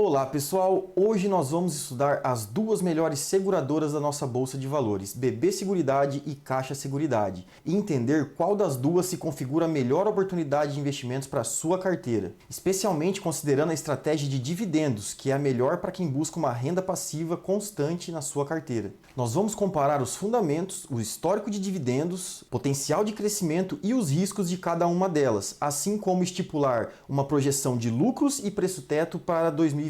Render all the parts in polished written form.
Olá pessoal, hoje nós vamos estudar as duas melhores seguradoras da nossa Bolsa de Valores, BB Seguridade e Caixa Seguridade, e entender qual das duas se configura a melhor oportunidade de investimentos para a sua carteira, especialmente considerando a estratégia de dividendos, que é a melhor para quem busca uma renda passiva constante na sua carteira. Nós vamos comparar os fundamentos, o histórico de dividendos, potencial de crescimento e os riscos de cada uma delas, assim como estipular uma projeção de lucros e preço-teto para 2025,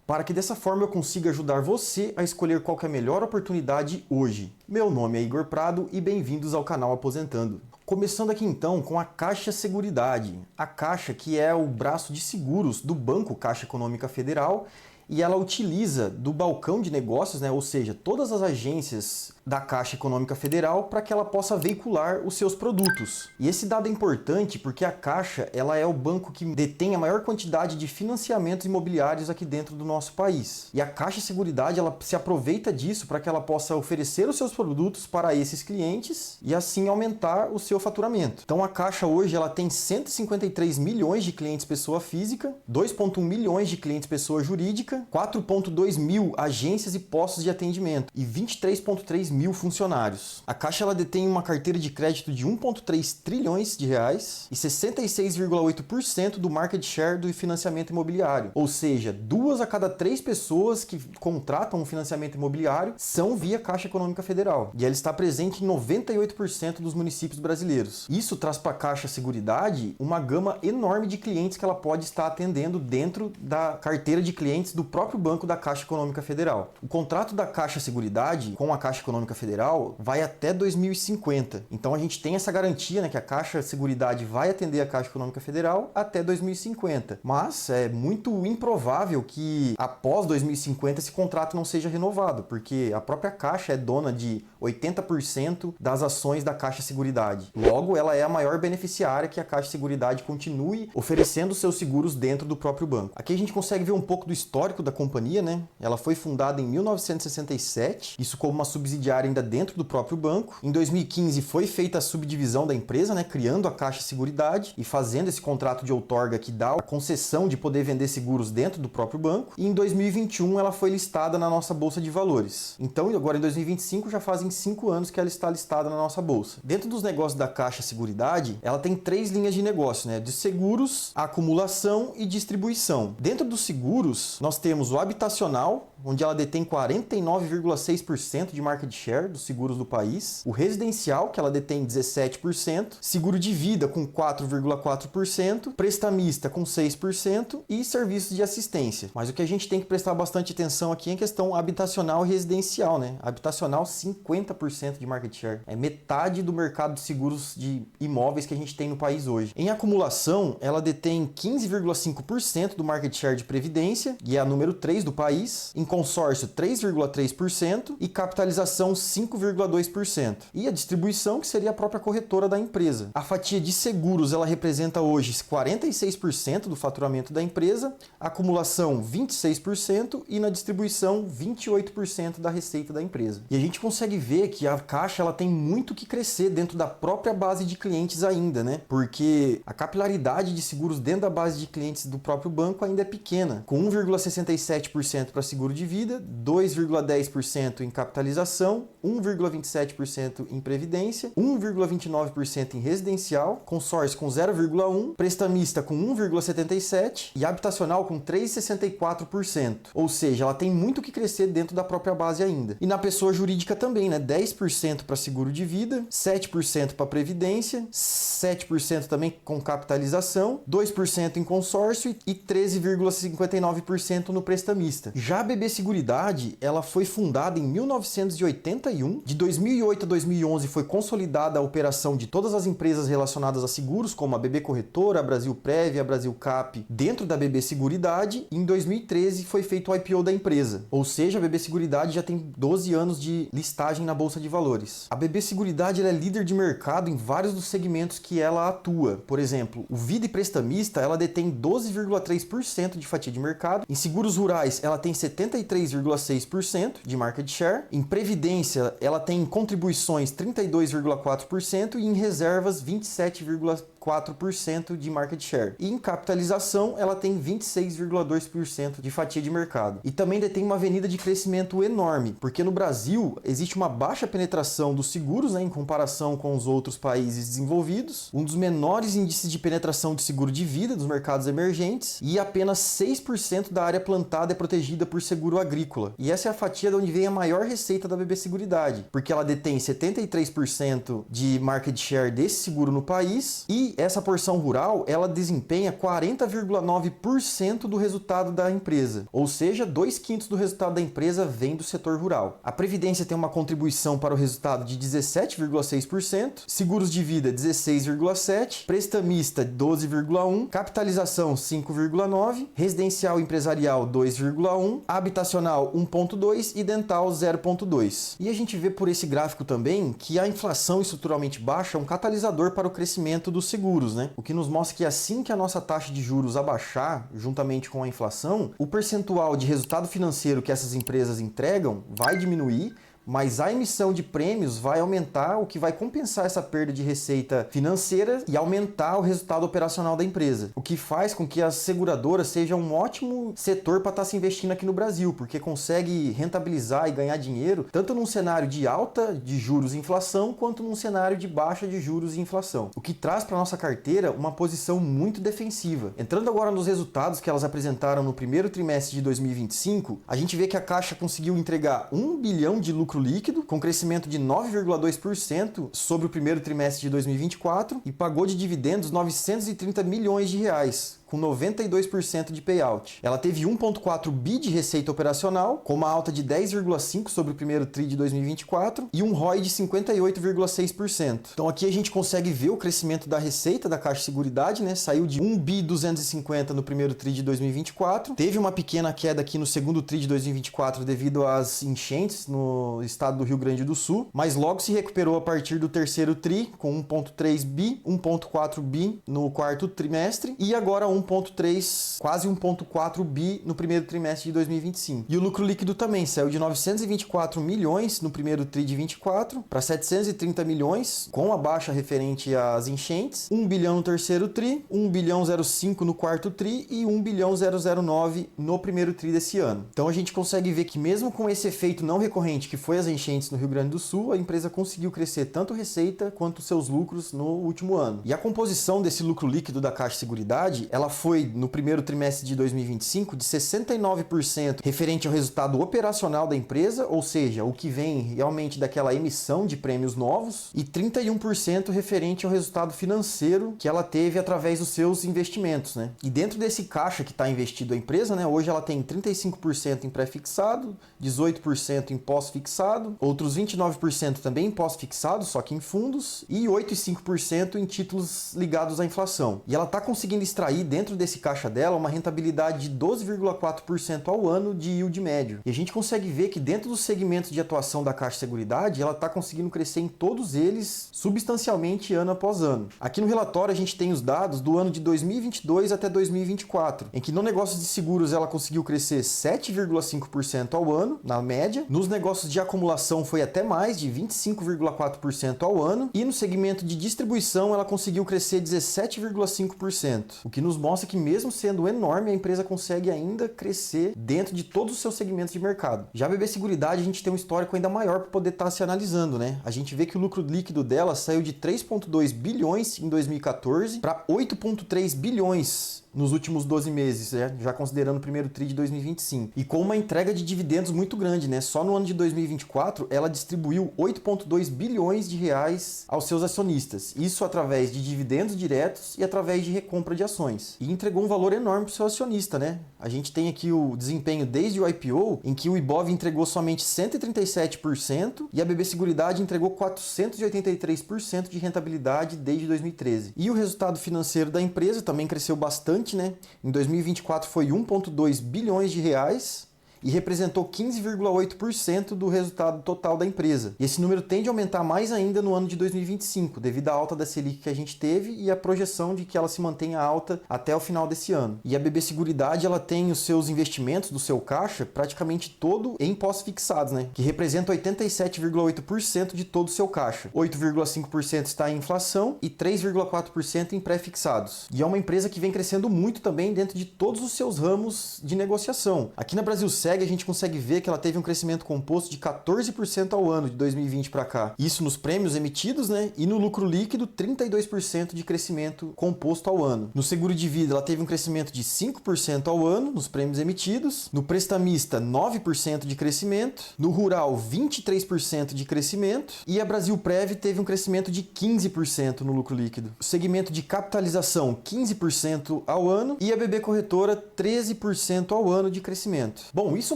para que dessa forma eu consiga ajudar você a escolher qual que é a melhor oportunidade hoje. Meu nome é Igor Prado e bem-vindos ao canal Aposentando. Começando aqui então com a Caixa Seguridade. A Caixa, que é o braço de seguros do Banco Caixa Econômica Federal, e ela utiliza do balcão de negócios, ou seja, todas as agências da Caixa Econômica Federal para que ela possa veicular os seus produtos. E esse dado é importante porque a Caixa ela é o banco que detém a maior quantidade de financiamentos imobiliários aqui dentro do nosso país. E a Caixa Seguridade ela se aproveita disso para que ela possa oferecer os seus produtos para esses clientes e assim aumentar o seu faturamento. Então a Caixa hoje ela tem 153 milhões de clientes pessoa física, 2,1 milhões de clientes pessoa jurídica, 4,2 mil agências e postos de atendimento e 23,3 mil funcionários. A Caixa ela detém uma carteira de crédito de 1,3 trilhões de reais e 66,8% do market share do financiamento imobiliário. Ou seja, 2 a cada 3 pessoas que contratam um financiamento imobiliário são via Caixa Econômica Federal. E ela está presente em 98% dos municípios brasileiros. Isso traz para a Caixa Seguridade uma gama enorme de clientes que ela pode estar atendendo dentro da carteira de clientes do próprio banco da Caixa Econômica Federal. O contrato da Caixa Seguridade com a Caixa Econômica Federal vai até 2050. Então a gente tem essa garantia, que a Caixa Seguridade vai atender a Caixa Econômica Federal até 2050. Mas é muito improvável que após 2050 esse contrato não seja renovado, porque a própria Caixa é dona de 80% das ações da Caixa Seguridade. Logo, ela é a maior beneficiária que a Caixa Seguridade continue oferecendo seus seguros dentro do próprio banco. Aqui a gente consegue ver um pouco do histórico da companhia, Ela foi fundada em 1967, isso como uma subsidiária ainda dentro do próprio banco. Em 2015 foi feita a subdivisão da empresa, criando a Caixa Seguridade e fazendo esse contrato de outorga que dá a concessão de poder vender seguros dentro do próprio banco. E em 2021 ela foi listada na nossa Bolsa de Valores. Então agora em 2025 já fazem 5 anos que ela está listada na nossa bolsa. Dentro dos negócios da Caixa Seguridade, ela tem 3 linhas de negócio, de seguros, acumulação e distribuição. Dentro dos seguros, nós temos o habitacional, onde ela detém 49,6% de market share dos seguros do país, o residencial, que ela detém 17%, seguro de vida com 4,4%, prestamista com 6% e serviços de assistência. Mas o que a gente tem que prestar bastante atenção aqui é a questão habitacional e residencial, Habitacional, 50% de market share. É metade do mercado de seguros de imóveis que a gente tem no país hoje. Em acumulação, ela detém 15,5% do market share de previdência e é a número 3 do país. Em consórcio, 3,3% e capitalização, 5,2%. E a distribuição, que seria a própria corretora da empresa. A fatia de seguros, ela representa hoje 46% do faturamento da empresa, acumulação 26% e na distribuição 28% da receita da empresa. E a gente consegue ver que a Caixa ela tem muito que crescer dentro da própria base de clientes ainda, Porque a capilaridade de seguros dentro da base de clientes do próprio banco ainda é pequena, com 1,67% para seguro de vida, 2,10% em capitalização, 1,27% em previdência, 1,29% em residencial, consórcio com 0,1%, prestamista com 1,77% e habitacional com 3,64%. Ou seja, ela tem muito que crescer dentro da própria base ainda. E na pessoa jurídica também, 10% para seguro de vida, 7% para previdência, 7% também com capitalização, 2% em consórcio e 13,59% no prestamista. Já a BB Seguridade, ela foi fundada em 1981. De 2008 a 2011 foi consolidada a operação de todas as empresas relacionadas a seguros, como a BB Corretora, a Brasilprev, a Brasilcap, dentro da BB Seguridade. E em 2013 foi feito o IPO da empresa. Ou seja, a BB Seguridade já tem 12 anos de listagem na Bolsa de Valores. A BB Seguridade ela é líder de mercado em vários dos segmentos que ela atua. Por exemplo, o Vida e Prestamista, ela detém 12,3% de fatia de mercado. Em seguros rurais, ela tem 73,6% de market share. Em previdência, ela tem contribuições 32,4% e em reservas 27,4%. 24% de market share. E em capitalização, ela tem 26,2% de fatia de mercado. E também detém uma avenida de crescimento enorme, porque no Brasil existe uma baixa penetração dos seguros, né, em comparação com os outros países desenvolvidos, um dos menores índices de penetração de seguro de vida dos mercados emergentes, e apenas 6% da área plantada é protegida por seguro agrícola. E essa é a fatia de onde vem a maior receita da BB Seguridade, porque ela detém 73% de market share desse seguro no país, e essa porção rural, ela desempenha 40,9% do resultado da empresa, ou seja, 2/5 do resultado da empresa vem do setor rural. A Previdência tem uma contribuição para o resultado de 17,6%, seguros de vida 16,7%, prestamista 12,1%, capitalização 5,9%, residencial empresarial 2,1%, habitacional 1,2% e dental 0,2%. E a gente vê por esse gráfico também que a inflação estruturalmente baixa é um catalisador para o crescimento dos seguros, né? O que nos mostra que assim que a nossa taxa de juros abaixar, juntamente com a inflação, o percentual de resultado financeiro que essas empresas entregam vai diminuir, mas a emissão de prêmios vai aumentar, o que vai compensar essa perda de receita financeira e aumentar o resultado operacional da empresa. O que faz com que as seguradoras sejam um ótimo setor para estar se investindo aqui no Brasil, porque consegue rentabilizar e ganhar dinheiro tanto num cenário de alta de juros e inflação, quanto num cenário de baixa de juros e inflação. O que traz para a nossa carteira uma posição muito defensiva. Entrando agora nos resultados que elas apresentaram no primeiro trimestre de 2025, a gente vê que a Caixa conseguiu entregar 1 bilhão de lucro líquido, com crescimento de 9,2% sobre o primeiro trimestre de 2024 e pagou de dividendos 930 milhões de reais, com 92% de payout. Ela teve 1,4 bi de receita operacional, com uma alta de 10,5% sobre o primeiro TRI de 2024 e um ROI de 58,6%. Então aqui a gente consegue ver o crescimento da receita da Caixa Seguridade, né? Saiu de 1 bi 250 no primeiro TRI de 2024, teve uma pequena queda aqui no segundo TRI de 2024 devido às enchentes no estado do Rio Grande do Sul, mas logo se recuperou a partir do terceiro TRI, com 1,3 bi, 1,4 bi no quarto trimestre e agora 1,3, quase 1,4 bi no primeiro trimestre de 2025. E o lucro líquido também saiu de 924 milhões no primeiro TRI de 24 para 730 milhões, com a baixa referente às enchentes, 1 bilhão no terceiro TRI, 1 bilhão 05 no quarto TRI e 1 bilhão 009 no primeiro TRI desse ano. Então a gente consegue ver que mesmo com esse efeito não recorrente que foi as enchentes no Rio Grande do Sul, a empresa conseguiu crescer tanto receita quanto seus lucros no último ano. E a composição desse lucro líquido da Caixa Seguridade, ela foi no primeiro trimestre de 2025 de 69% referente ao resultado operacional da empresa, ou seja, o que vem realmente daquela emissão de prêmios novos, e 31% referente ao resultado financeiro que ela teve através dos seus investimentos, né? E dentro desse caixa que está investido a empresa, né, hoje ela tem 35% em pré-fixado, 18% em pós-fixado, outros 29% também em pós-fixado, só que em fundos, e 8,5% em títulos ligados à inflação. E ela está conseguindo extrair dentro desse caixa dela uma rentabilidade de 12,4% ao ano de yield médio. E a gente consegue ver que dentro dos segmentos de atuação da Caixa Seguridade, ela está conseguindo crescer em todos eles substancialmente ano após ano. Aqui no relatório a gente tem os dados do ano de 2022 até 2024, em que no negócio de seguros ela conseguiu crescer 7,5% ao ano, na média. Nos negócios de acumulação foi até mais, de 25,4% ao ano. E no segmento de distribuição ela conseguiu crescer 17,5%. O que nos mostra que mesmo sendo enorme, a empresa consegue ainda crescer dentro de todos os seus segmentos de mercado. Já a BB Seguridade, a gente tem um histórico ainda maior para poder estar se analisando, né? A gente vê que o lucro líquido dela saiu de 3,2 bilhões em 2014 para 8,3 bilhões nos últimos 12 meses, já considerando o primeiro TRI de 2025. E com uma entrega de dividendos muito grande, né? Só no ano de 2024, ela distribuiu 8,2 bilhões de reais aos seus acionistas. Isso através de dividendos diretos e através de recompra de ações. E entregou um valor enorme para o seu acionista, né? A gente tem aqui o desempenho desde o IPO, em que o Ibov entregou somente 137% e a BB Seguridade entregou 483% de rentabilidade desde 2013. E o resultado financeiro da empresa também cresceu bastante, né? Em 2024 foi 1,2 bilhões de reais e representou 15,8% do resultado total da empresa. E esse número tende a aumentar mais ainda no ano de 2025, devido à alta da Selic que a gente teve e a projeção de que ela se mantenha alta até o final desse ano. E a BB Seguridade, ela tem os seus investimentos do seu caixa praticamente todo em pós-fixados, né? Que representa 87,8% de todo o seu caixa. 8,5% está em inflação e 3,4% em pré-fixados. E é uma empresa que vem crescendo muito também dentro de todos os seus ramos de negociação. Aqui na Brasilseg a gente consegue ver que ela teve um crescimento composto de 14% ao ano de 2020 para cá. Isso nos prêmios emitidos, né? E no lucro líquido, 32% de crescimento composto ao ano. No seguro de vida, ela teve um crescimento de 5% ao ano nos prêmios emitidos. No prestamista, 9% de crescimento. No rural, 23% de crescimento. E a Brasilprev teve um crescimento de 15% no lucro líquido. O segmento de capitalização, 15% ao ano. E a BB Corretora, 13% ao ano de crescimento. Bom, isso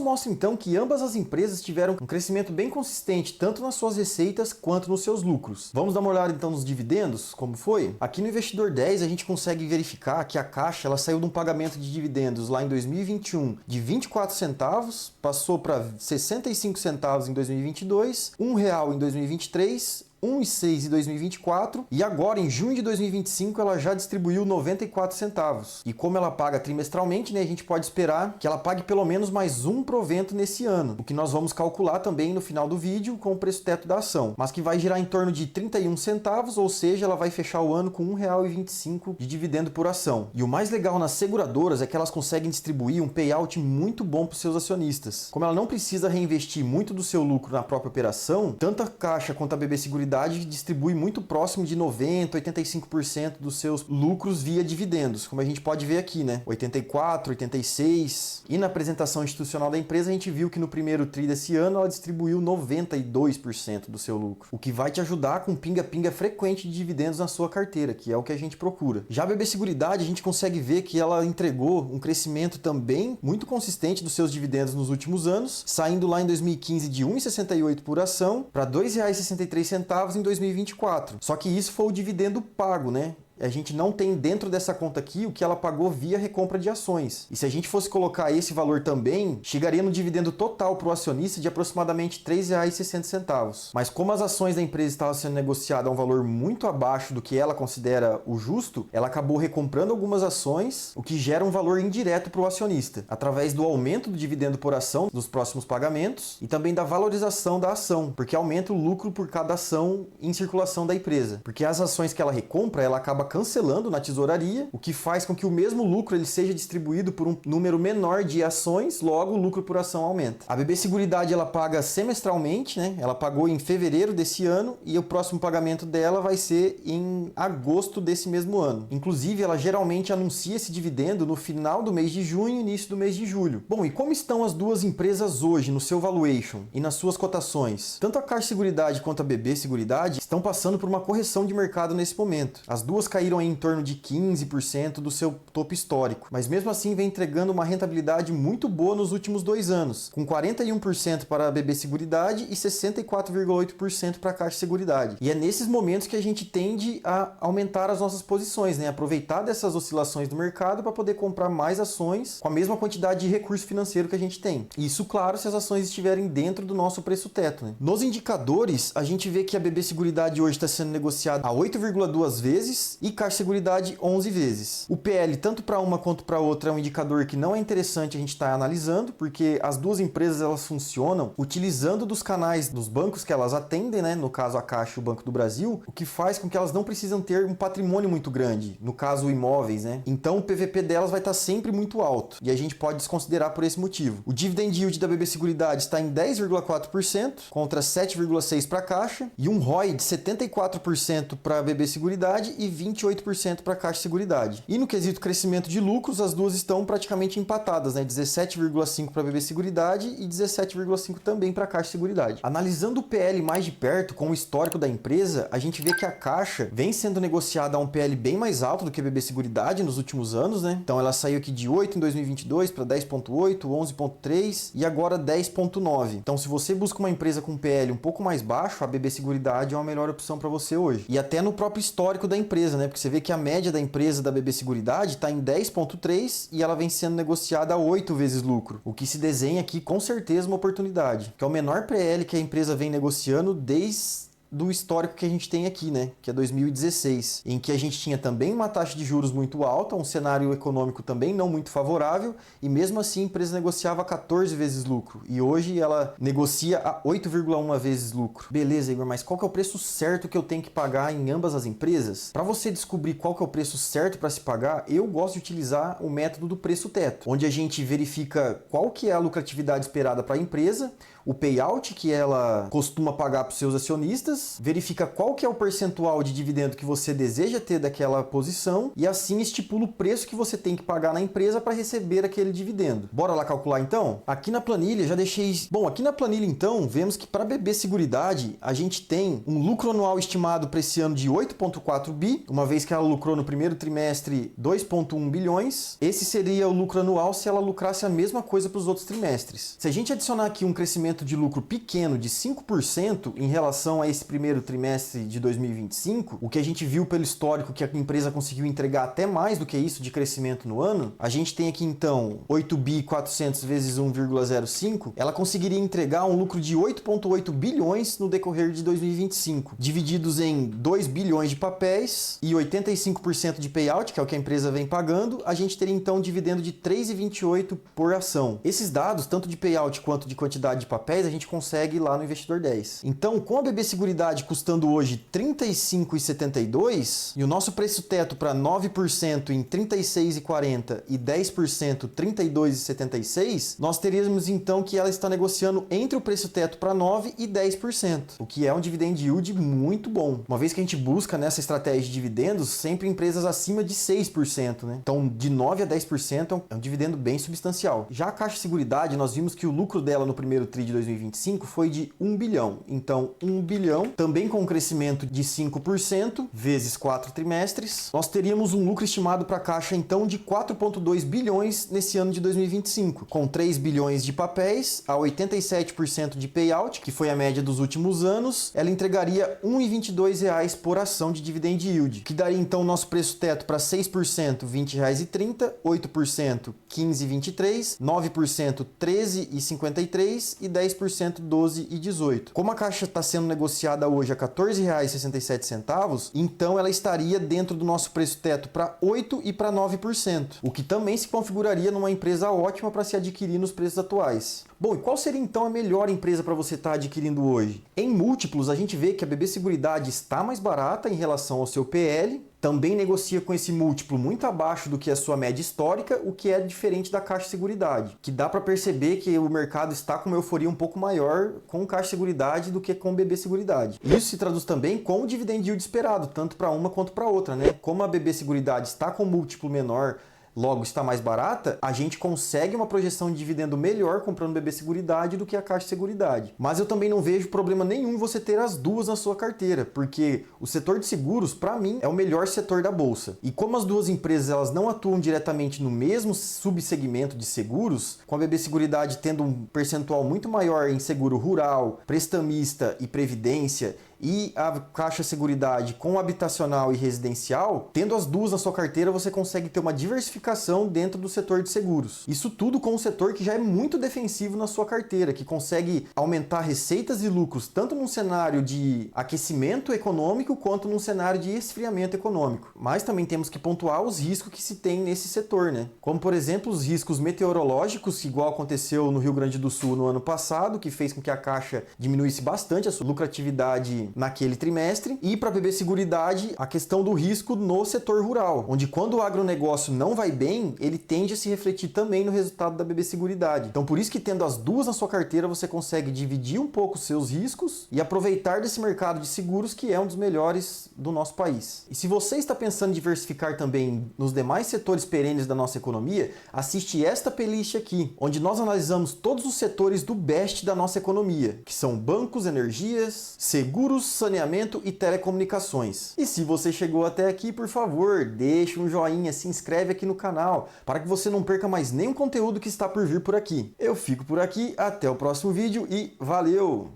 mostra então que ambas as empresas tiveram um crescimento bem consistente, tanto nas suas receitas quanto nos seus lucros. Vamos dar uma olhada então nos dividendos, como foi? Aqui no Investidor 10 a gente consegue verificar que a Caixa ela saiu de um pagamento de dividendos lá em 2021 de 24 centavos, passou para 65 centavos em 2022, R$1 em 2023, 1,6 em 2024 e agora em junho de 2025 ela já distribuiu 94 centavos. E como ela paga trimestralmente, né, a gente pode esperar que ela pague pelo menos mais um provento nesse ano, o que nós vamos calcular também no final do vídeo com o preço teto da ação, mas que vai girar em torno de 31 centavos, ou seja, ela vai fechar o ano com R$1,25 de dividendo por ação. E o mais legal nas seguradoras é que elas conseguem distribuir um payout muito bom para os seus acionistas. Como ela não precisa reinvestir muito do seu lucro na própria operação, tanto a Caixa quanto a BB Seguridade distribui muito próximo de 90%, 85% dos seus lucros via dividendos, como a gente pode ver aqui, né? 84%, 86%. E na apresentação institucional da empresa a gente viu que no primeiro tri desse ano ela distribuiu 92% do seu lucro, o que vai te ajudar com pinga-pinga frequente de dividendos na sua carteira, que é o que a gente procura. Já a BB Seguridade a gente consegue ver que ela entregou um crescimento também muito consistente dos seus dividendos nos últimos anos, saindo lá em 2015 de R$ 1,68 por ação para R$ 2,63 em 2024. Só que isso foi o dividendo pago, né? A gente não tem dentro dessa conta aqui o que ela pagou via recompra de ações. E se a gente fosse colocar esse valor também, chegaria no dividendo total para o acionista de aproximadamente R$ 3,60. Mas como as ações da empresa estavam sendo negociadas a um valor muito abaixo do que ela considera o justo, ela acabou recomprando algumas ações, o que gera um valor indireto para o acionista, através do aumento do dividendo por ação dos próximos pagamentos e também da valorização da ação, porque aumenta o lucro por cada ação em circulação da empresa. Porque as ações que ela recompra, ela acaba cancelando na tesouraria, o que faz com que o mesmo lucro ele seja distribuído por um número menor de ações, logo o lucro por ação aumenta. A BB Seguridade ela paga semestralmente, né? Ela pagou em fevereiro desse ano e o próximo pagamento dela vai ser em agosto desse mesmo ano. Inclusive, ela geralmente anuncia esse dividendo no final do mês de junho e início do mês de julho. Bom, e como estão as duas empresas hoje no seu valuation e nas suas cotações? Tanto a Caixa Seguridade quanto a BB Seguridade estão passando por uma correção de mercado nesse momento. As duas caíram em torno de 15% do seu topo histórico, mas mesmo assim vem entregando uma rentabilidade muito boa nos últimos 2 anos, com 41% para a BB Seguridade e 64,8% para a Caixa Seguridade. E é nesses momentos que a gente tende a aumentar as nossas posições, né? Aproveitar dessas oscilações do mercado para poder comprar mais ações com a mesma quantidade de recurso financeiro que a gente tem. Isso, claro, se as ações estiverem dentro do nosso preço teto, né? Nos indicadores, a gente vê que a BB Seguridade hoje está sendo negociada a 8,2 vezes e Caixa Seguridade 11 vezes. O PL, tanto para uma quanto para outra, é um indicador que não é interessante a gente estar analisando, porque as duas empresas elas funcionam utilizando dos canais dos bancos que elas atendem, né? No caso a Caixa e o Banco do Brasil, o que faz com que elas não precisam ter um patrimônio muito grande, no caso imóveis, né? Então o PVP delas vai estar sempre muito alto e a gente pode desconsiderar por esse motivo. O dividend yield da BB Seguridade está em 10,4% contra 7,6% para a Caixa e um ROI de 74% para a BB Seguridade e 28% para a Caixa Seguridade. E no quesito crescimento de lucros, as duas estão praticamente empatadas, né? 17,5% para a BB Seguridade e 17,5% também para a Caixa Seguridade. Analisando o PL mais de perto, com o histórico da empresa, a gente vê que a Caixa vem sendo negociada a um PL bem mais alto do que a BB Seguridade nos últimos anos, né? Então ela saiu aqui de 8 em 2022 para 10,8, 11,3 e agora 10,9. Então se você busca uma empresa com PL um pouco mais baixo, a BB Seguridade é uma melhor opção para você hoje. E até no próprio histórico da empresa, né? Porque você vê que a média da empresa da BB Seguridade está em 10,3 e ela vem sendo negociada a 8 vezes lucro, o que se desenha aqui com certeza uma oportunidade, que é o menor PL que a empresa vem negociando desde do histórico que a gente tem aqui, né? Que é 2016, em que a gente tinha também uma taxa de juros muito alta, um cenário econômico também não muito favorável, e mesmo assim a empresa negociava 14 vezes lucro, e hoje ela negocia a 8,1 vezes lucro. Beleza, Igor, mas qual que é o preço certo que eu tenho que pagar em ambas as empresas? Para você descobrir qual que é o preço certo para se pagar, eu gosto de utilizar o método do preço teto, onde a gente verifica qual que é a lucratividade esperada para a empresa, o payout que ela costuma pagar para os seus acionistas, verifica qual que é o percentual de dividendo que você deseja ter daquela posição e assim estipula o preço que você tem que pagar na empresa para receber aquele dividendo. Bora lá calcular então? Aqui na planilha já deixei... Bom, aqui na planilha então vemos que para BB Seguridade a gente tem um lucro anual estimado para esse ano de 8,4 bi, uma vez que ela lucrou no primeiro trimestre 2,1 bilhões. Esse seria o lucro anual se ela lucrasse a mesma coisa para os outros trimestres. Se a gente adicionar aqui um crescimento de lucro pequeno de 5% em relação a esse primeiro trimestre de 2025, o que a gente viu pelo histórico que a empresa conseguiu entregar até mais do que isso de crescimento no ano, a gente tem aqui então 8 bi 400 vezes 1,05, ela conseguiria entregar um lucro de 8,8 bilhões no decorrer de 2025, divididos em 2 bilhões de papéis e 85% de payout, que é o que a empresa vem pagando, a gente teria então um dividendo de 3,28 por ação. Esses dados, tanto de payout quanto de quantidade de papéis, a gente consegue lá no Investidor 10. Então, com a BB Seguridade custando hoje R$ 35,72 e o nosso preço teto para 9% em R$ 36,40 e 10% R$ 32,76, nós teríamos então que ela está negociando entre o preço teto para 9% e 10%, o que é um dividend yield muito bom. Uma vez que a gente busca nessa estratégia de dividendos sempre empresas acima de 6%, né? Então, de 9% a 10% é um dividendo bem substancial. Já a Caixa Seguridade, nós vimos que o lucro dela no primeiro tri de 2025 foi de 1 bilhão. Então, 1 bilhão, também com um crescimento de 5%, vezes 4 trimestres, nós teríamos um lucro estimado para a Caixa, então, de 4,2 bilhões nesse ano de 2025, com 3 bilhões de papéis, a 87% de payout, que foi a média dos últimos anos, ela entregaria R$ 1,22 por ação de dividend yield, que daria, então, nosso preço teto para 6%, R$ 20,30, 8%, R$ 15,23, 9%, R$ 13,53 e 10% 12,18. Como a Caixa está sendo negociada hoje a R$ 14,67, então ela estaria dentro do nosso preço teto para 8% e para 9%, o que também se configuraria numa empresa ótima para se adquirir nos preços atuais. Bom, e qual seria então a melhor empresa para você estar adquirindo hoje? Em múltiplos, a gente vê que a BB Seguridade está mais barata em relação ao seu PL, também negocia com esse múltiplo muito abaixo do que a sua média histórica, o que é diferente da Caixa Seguridade, que dá para perceber que o mercado está com uma euforia um pouco maior com Caixa Seguridade do que com BB Seguridade. Isso se traduz também com o dividend yield esperado, tanto para uma quanto para outra, né? Como a BB Seguridade está com um múltiplo menor, logo está mais barata, a gente consegue uma projeção de dividendo melhor comprando BB Seguridade do que a Caixa Seguridade. Mas eu também não vejo problema nenhum em você ter as duas na sua carteira, porque o setor de seguros, para mim, é o melhor setor da bolsa. E como as duas empresas elas não atuam diretamente no mesmo subsegmento de seguros, com a BB Seguridade tendo um percentual muito maior em seguro rural, prestamista e previdência, e a Caixa Seguridade com habitacional e residencial, tendo as duas na sua carteira, você consegue ter uma diversificação dentro do setor de seguros. Isso tudo com um setor que já é muito defensivo na sua carteira, que consegue aumentar receitas e lucros tanto num cenário de aquecimento econômico quanto num cenário de esfriamento econômico. Mas também temos que pontuar os riscos que se tem nesse setor, né? Como, por exemplo, os riscos meteorológicos, igual aconteceu no Rio Grande do Sul no ano passado, que fez com que a Caixa diminuísse bastante a sua lucratividade naquele trimestre, e para a BB Seguridade a questão do risco no setor rural, onde quando o agronegócio não vai bem, ele tende a se refletir também no resultado da BB Seguridade. Então por isso que tendo as duas na sua carteira, você consegue dividir um pouco os seus riscos e aproveitar desse mercado de seguros que é um dos melhores do nosso país. E se você está pensando em diversificar também nos demais setores perenes da nossa economia, assiste esta playlist aqui, onde nós analisamos todos os setores do best da nossa economia, que são bancos, energias, seguros, saneamento e telecomunicações. E se você chegou até aqui, por favor, deixa um joinha, se inscreve aqui no canal, para que você não perca mais nenhum conteúdo que está por vir por aqui. Eu fico por aqui, até o próximo vídeo e valeu!